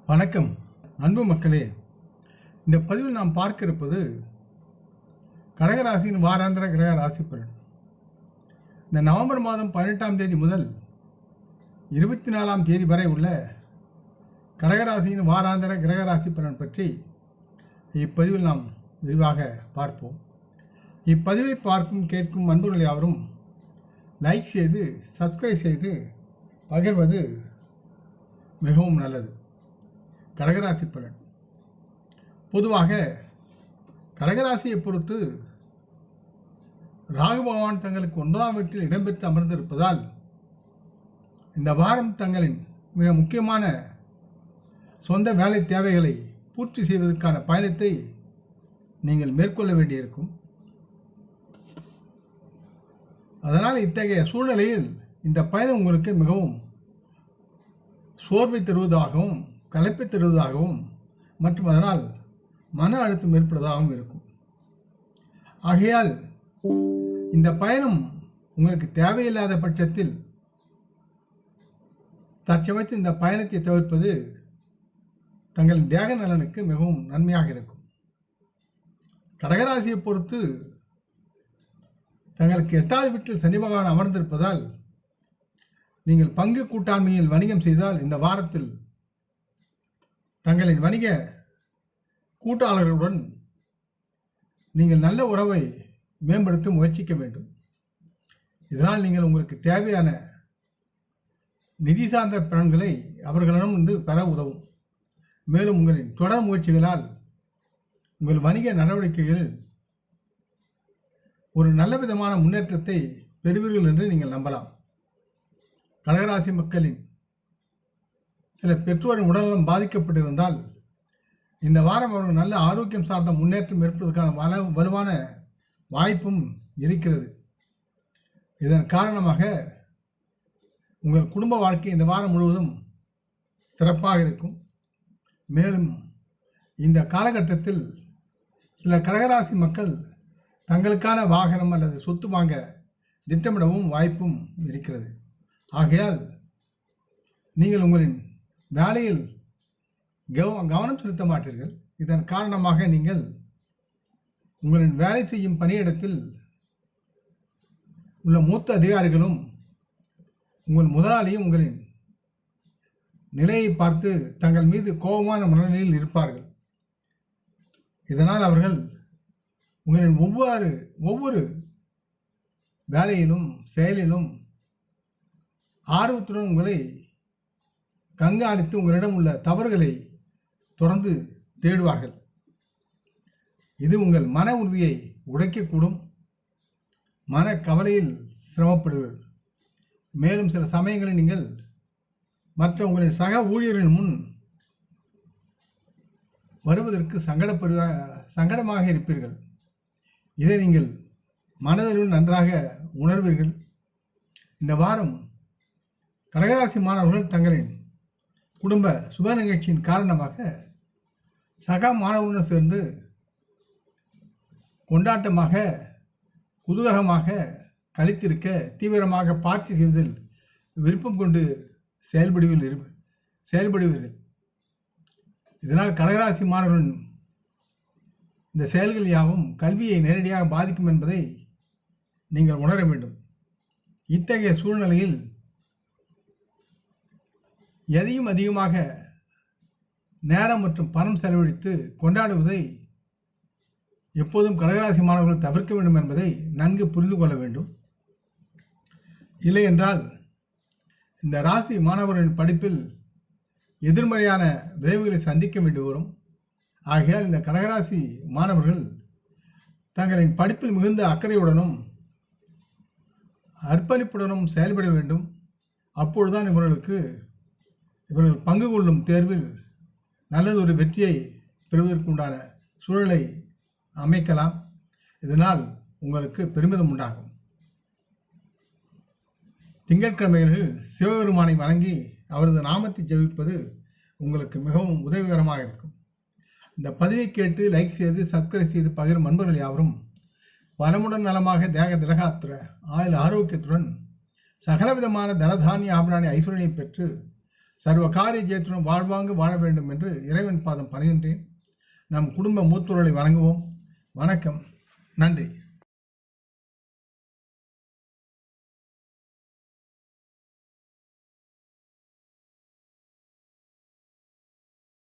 வணக்கம் அன்பு மக்களே. இந்த பதிவில் நாம் பார்க்க இருப்பது கடகராசியின் வாராந்திர கிரக ராசி பலன். இந்த நவம்பர் மாதம் 18ஆம் தேதி முதல் 24ஆம் தேதி வரை உள்ள கடகராசியின் வாராந்திர கிரக ராசி பலன் பற்றி இப்பதிவில் நாம் விரிவாக பார்ப்போம். இப்பதிவை பார்க்கும் கேட்கும் அன்பர்கள் யாவரும் லைக் செய்து சப்ஸ்கிரைப் செய்து பகிர்வது மிகவும் நல்லது. கடகராசி பலன். பொதுவாக கடகராசியை பொறுத்து ராகு பகவான் தங்களுக்கு 9ஆம் வீட்டில் இடம்பெற்று அமர்ந்திருப்பதால் இந்த வாரம் தங்களின் மிக முக்கியமான சொந்த வேலை தேவைகளை பூர்த்தி செய்வதற்கான பயணத்தை நீங்கள் மேற்கொள்ள வேண்டியிருக்கும். அதனால் இத்தகைய சூழ்நிலையில் இந்த பயணம் உங்களுக்கு மிகவும் சோர்வை தருவதாகவும் களைப்பை தருவதாகவும் மற்றும் அதனால் மன அழுத்தம் ஏற்படுவதாகவும் இருக்கும். ஆகையால் இந்த பயணம் உங்களுக்கு தேவையில்லாத பட்சத்தில் தற்சமயத்தில் இந்த பயணத்தை தவிர்ப்பது தங்களின் தேக நலனுக்கு மிகவும் நன்மையாக இருக்கும். கடகராசியை பொறுத்து தங்களுக்கு 8வது வீட்டில் சனி பகவான் அமர்ந்திருப்பதால் நீங்கள் பங்கு கூட்டாண்மையில் வணிகம் செய்தால் இந்த வாரத்தில் தங்களின் வணிக கூட்டாளர்களுடன் நீங்கள் நல்ல உறவை மேம்படுத்த முயற்சிக்க வேண்டும். இதனால் நீங்கள் உங்களுக்கு தேவையான நிதி சார்ந்த பலன்களை அவர்களிடம் பெற உதவும். மேலும் உங்களின் தொடர் முயற்சிகளால் உங்கள் வணிக நடவடிக்கைகளில் ஒரு நல்ல விதமான முன்னேற்றத்தை பெறுவீர்கள் என்று நீங்கள் நம்பலாம். கடகராசி மக்களின் சில பெற்றோரின் உடல்நலம் பாதிக்கப்பட்டிருந்தால் இந்த வாரம் அவர்கள் நல்ல ஆரோக்கியம் சார்ந்த முன்னேற்றம் ஏற்படுவதற்கான வலுவான வாய்ப்பும் இருக்கிறது. இதன் காரணமாக உங்கள் குடும்ப வாழ்க்கை இந்த வாரம் முழுவதும் சிறப்பாக இருக்கும். மேலும் இந்த காலகட்டத்தில் சில கடகராசி மக்கள் தங்களுக்கான வாகனம் அல்லது சொத்து வாங்க திட்டமிடவும் வாய்ப்பும் இருக்கிறது. ஆகையால் நீங்கள் உங்களின் வேலையில் கவனம் செலுத்த மாட்டீர்கள். இதன் காரணமாக நீங்கள் உங்களின் வேலை செய்யும் பணியிடத்தில் உள்ள மூத்த அதிகாரிகளும் உங்கள் முதலாளியும் உங்களின் நிலையை பார்த்து தங்கள் மீது கோபமான மனநிலையில் இருப்பார்கள். இதனால் அவர்கள் உங்களின் ஒவ்வொரு வேலையிலும் செயலிலும் ஆர்வத்துடன் உங்களை கண்காணித்து உங்களிடம் உள்ள தவறுகளை தொடர்ந்து தேடுவார்கள். இது உங்கள் மன உறுதியை உடைக்கக்கூடும். மன கவலையில் சிரமப்படுவீர்கள். மேலும் சில சமயங்களில் நீங்கள் மற்ற உங்களின் சக ஊழியரின் முன் வருவதற்கு சங்கடமாக இருப்பீர்கள். இதை நீங்கள் மனதில் நன்றாக உணர்வீர்கள். இந்த வாரம் கடகராசி மாணவர்கள் தங்களின் குடும்ப சுப நிகழ்ச்சியின் காரணமாக சக மாணவர்களுடன் சேர்ந்து கொண்டாட்டமாக குதூகலமாக கழித்திருக்க தீவிரமாக பார்ட்டி செய்வதில் விருப்பம் கொண்டு செயல்படுவீர்கள். இதனால் கடகராசி மாணவர்களின் இந்த செயல்கள் யாவும் கல்வியை நேரடியாக பாதிக்கும் என்பதை நீங்கள் உணர வேண்டும். இத்தகைய சூழ்நிலையில் எதையும் அதிகமாக நேரம் மற்றும் பணம் செலவழித்து கொண்டாடுவதை எப்போதும் கடகராசி மாணவர்கள் தவிர்க்க வேண்டும் என்பதை நன்கு புரிந்து கொள்ள வேண்டும். இல்லை என்றால் இந்த ராசி மாணவர்களின் படிப்பில் எதிர்மறையான விளைவுகளை சந்திக்க வேண்டி வரும். ஆகையால் இந்த கடகராசி மாணவர்கள் தங்களின் படிப்பில் மிகுந்த அக்கறையுடனும் அர்ப்பணிப்புடனும் செயல்பட வேண்டும். அப்பொழுதுதான் இவர்கள் பங்கு கொள்ளும் தேர்வில் நல்லதொரு வெற்றியை பெறுவதற்குண்டான சூழலை அமைக்கலாம். இதனால் உங்களுக்கு பெருமிதம் உண்டாகும். திங்கட்கிழமைகளில் சிவபெருமானை வணங்கி அவரது நாமத்தை ஜெபிப்பது உங்களுக்கு மிகவும் உதவிகரமாக இருக்கும். இந்த பதிவை கேட்டு லைக் செய்து சப்ஸ்கிரைப் செய்து பகிரும் நண்பர்கள் யாவரும் வளமுடன் நலமாக தேக திலகாத்திர ஆயுள் ஆரோக்கியத்துடன் சகலவிதமான தனதானிய ஆபராணி ஐஸ்வர்யை பெற்று சர்வ காரிய ஜெயத்துடன் வாழ்வாங்கு வாழ வேண்டும் என்று இறைவன் பாதம் பணிகின்றேன். நம் குடும்ப மூத்தோர்களை வணங்குவோம். வணக்கம். நன்றி.